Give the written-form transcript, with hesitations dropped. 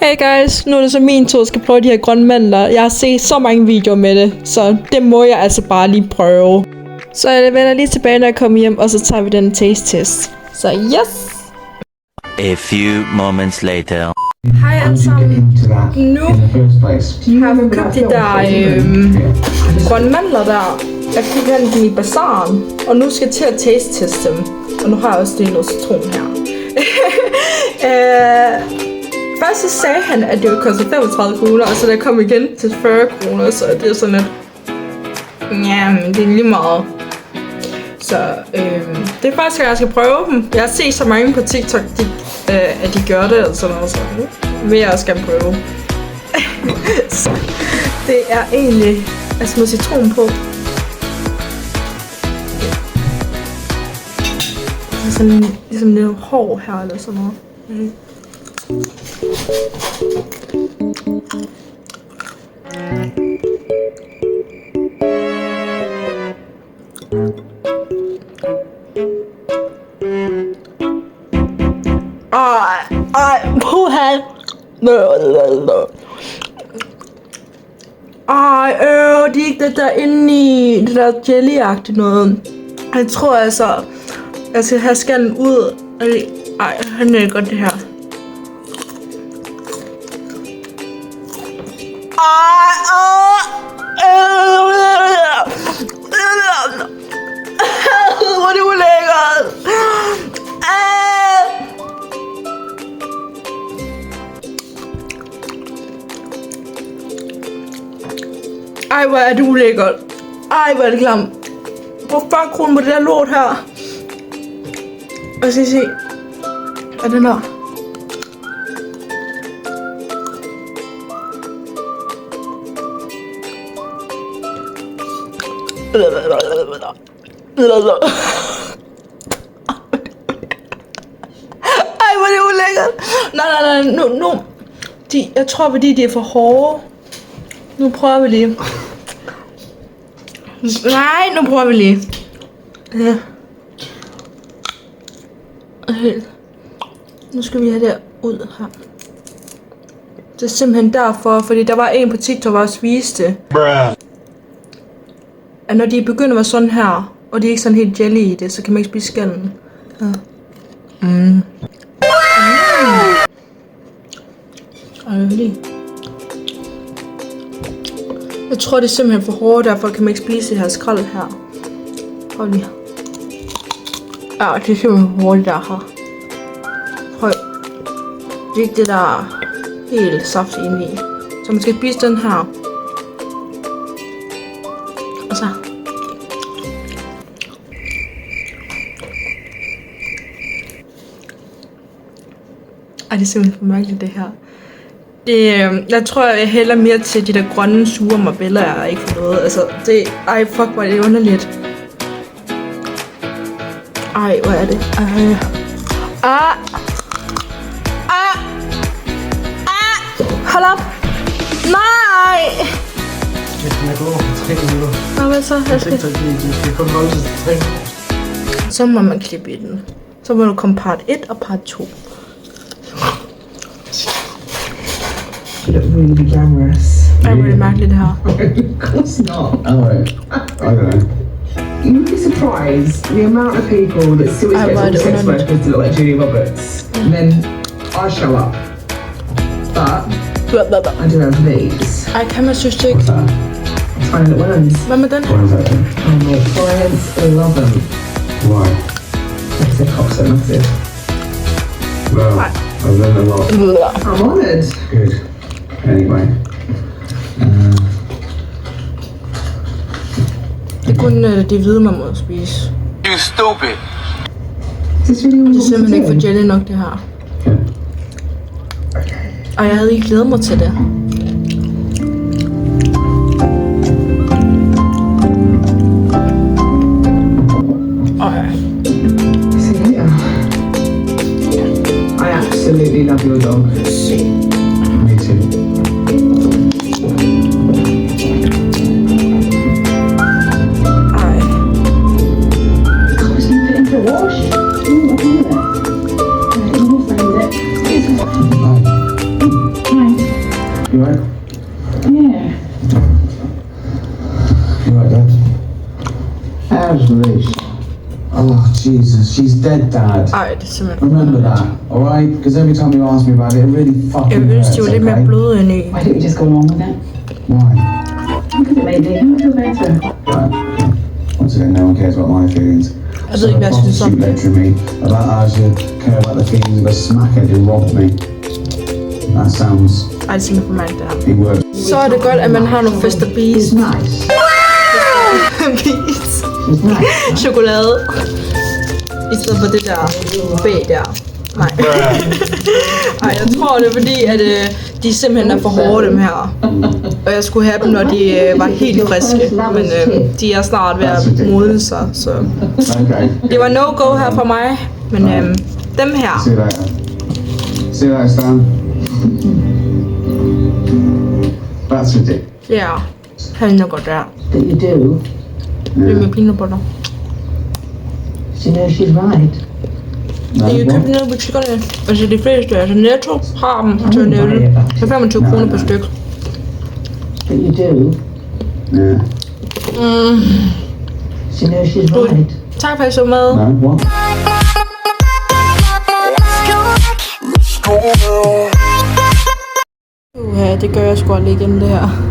Hey guys, nu er det så min tur, skal prøve de her grønne mandler. Jeg har set så mange videoer med det, så det må jeg altså bare lige prøve. Så jeg vender lige tilbage, når jeg kommer hjem, og så tager vi den taste test. Så yes! A few moments later. Hej alle sammen. Nu har vi købt de der grønne mandler der. Jeg fik dem i bazaren, og nu skal jeg til at taste dem. Og nu har jeg også noget citron her. Først så sagde han, at det ville koste 35 kroner, og så der kom igen til 40 kroner, så det er sådan lidt... Jamen, det er lige meget. Så det er første gang, jeg skal prøve dem. Jeg har set så mange på TikTok, at de gør det, og sådan noget, så nu vil jeg også gerne prøve. Så det er egentlig altså med citron på. Det er sådan ligesom lidt hård her, eller sådan noget. Puha. Det er ikke det der inde i det der jelly-agtigt noget. Jeg tror altså, jeg skal have skallen ud. Han er godt det her. Hvor er det ulækkert. Ej, hvor er det ulækkert. Ej, hvor er det klamt. Hvor fuck kroner på det der lort her. Og så se. Hvad er den her? Ej, hvor er det ulækkert. Nej, nu. Jeg tror, fordi de er for hårde. Nu prøver vi lige. Nej, nu prøver vi lige. Ja. Nu skal vi have det ud her. Det er simpelthen derfor, fordi der var en på TikTok, der også viste det. At når de begynder at være sådan her, og de er ikke sådan helt jelly i det, så kan man ikke spise skallen. Ja. Jeg tror, det er simpelthen for hårdt, derfor kan man ikke spise det her skrald her. Prøv lige. Ja, det er simpelthen for hårdt der her. Prøv. Det er ikke det, der er helt saft inde i. Så man skal spise den her. Og så. Ej, det er simpelthen for mærkeligt det her. Jeg tror, jeg hælder mere til de der grønne, sure marbeller, jeg er ikke for noget. Altså, det... Ej, fuck, hvor er det underligt. Ej, hvor er det? Hold op! Nej! Jeg kan gå over for 3 minutter. Nå, hvad så? Jeg skal kun holde til 3 minutter. Så må man klippe i den. Så må du komme part 1 og part 2. You look really glamorous. Ej, hvor er det mærkeligt det her. Of course not. Alright. I don't know. You would be surprised the amount of people that still expect all sex workers to look like Julia Roberts. And then I show up. But I do have these. Ej, kan man synes det ikke? Tiny little ones. Hvad med den her? What is that then? Oh, my clients love them. Why? Because their cocks are massive. Well, I've learned a lot. I'm honoured. Good. Anyway. Det er kun de hvide, man må spise. You stupid. Is this really all Det er you want simpelthen ikke to for do? jelly nok det her. Okay. Og jeg havde ikke glædet mig til det. See here. I absolutely love your dog. Me too. Wash. right? Yeah. You right, Dad? How's Liz? Oh, Jesus, she's dead, Dad. Ej, det er simpelthen... Remember that, alright? Because every time you ask me about it, it really Jeg fucking vil ønske, hurts, de var lidt mere okay? bløde end i. Why don't you just go along with that? Why? Because it made me feel better. Right. Once again, no one cares about my feelings. Jeg ved ikke, hvad jeg synes om prostitute det. lecturing me about how I should care about the feelings of a smackhead who robbed me. That sounds... Ej, det er simpelthen for mig, det her. He works... Så er det godt, at man har nogle Fester Bees. She's nice. Bees. She's nice. Chokolade. I stedet for det der B der. Nej. Ej, jeg tror det er fordi, at de simpelthen er for hårde, dem her. Og jeg skulle have dem, når de var helt friske. Men de er snart ved at modne sig, så... Okay. Det var no-go her for mig. Men dem her... See you later. See you later, Stan. That's ridiculous. Ja, han er godt der. That you do. Det er med peanut butter. She knows she's right. No, I kan what? købe nede i butikkerne. Altså de fleste, altså Netto har dem til Netto. Så 25 kroner per stykke. That you do. Yeah. She knows she's right. Tak for at I så med. No, what? Det gør jeg sgu aldrig igen, det her.